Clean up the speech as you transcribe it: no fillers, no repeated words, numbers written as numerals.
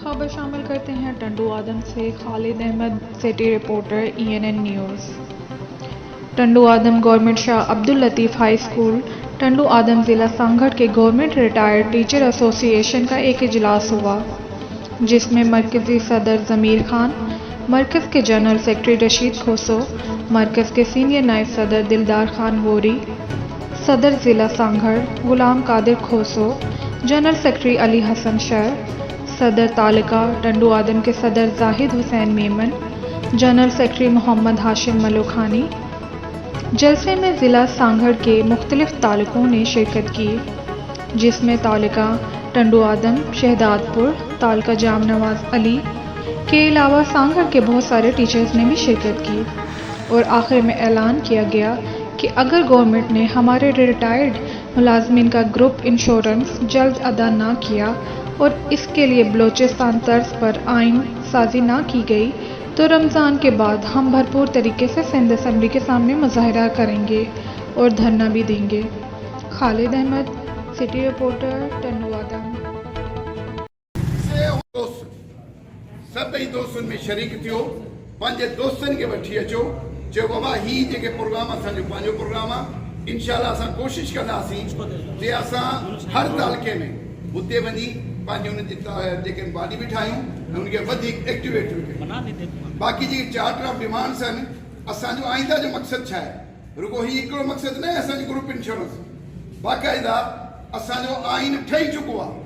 खबर शामिल करते हैं टंडू आदम से। Khalid Ahmed, city reporter, ENN news. Tando Adam government Shah Abdul Latif high school Tando Adam ज़िला सांगड़ के गवर्नमेंट रिटायर्ड टीचर एसोसिएशन का एक इजलास हुआ, जिसमें मरकज़ी सदर ज़मीर खान, मरकज़ के जनरल सेक्रेटरी रशीद खोसो, मरकज़ के सीनियर नायब सदर दिलदार खान वोरी, सदर ज़िला सांगड़ गुलाम कादिर खोसो, जनरल सेक्रेटरी अली हसन शर, सदर तालिका टंडू आदम के सदर जाहिद हुसैन मेमन, जनरल सेक्रेटरी मोहम्मद हाशिम मलोखानी। जलसे में ज़िला सांगड़ के मुख्तलिफ तालुकों ने शिरकत की, जिसमें तालिका टंडू आदम, शहदादपुर, तालिका जाम नवाज अली के अलावा सांगड़ के बहुत सारे टीचर्स ने भी शिरकत की। और आखिर में ऐलान किया गया कि अगर गवर्नमेंट ने हमारे रिटायर्ड मुलाजमीन का ग्रुप इंश्योरेंस जल्द अदा ना किया और इसके लिए बलोचिस्तान तर्ज पर आइन साजी ना की गई तो रमज़ान के बाद हम भरपूर तरीके से सिंध असम्बली के सामने मुजाहरा करेंगे और धरना भी देंगे। खालिद अहमद, सिटी रिपोर्टर, टंडू आदम। सभई दोस्तनि में शरीक थियो, पंहिंजे दोस्तनि खे वठी अचो। चयो बाबा ही जेके प्रोग्राम असांजो पंहिंजो प्रोग्राम आहे, इंशाअल्लाह असां कोशिशि कंदासीं कि असां हर तालुके में हुते वञी पंहिंजी हुन जी जेके बॉडी बि ठाहियूं ऐं हुनखे वधीक एक्टिवेट कयूं। बाक़ी जेके चार्टर ऑफ डिमांड्स आहिनि, असांजो आईंदा जो मक़सदु छा आहे? रुगो ही हिकिड़ो मक़सदु न आहे असांजो ग्रुप इंश्योरेंस, बाक़ाइदा असांजो आइन ठही चुको आहे।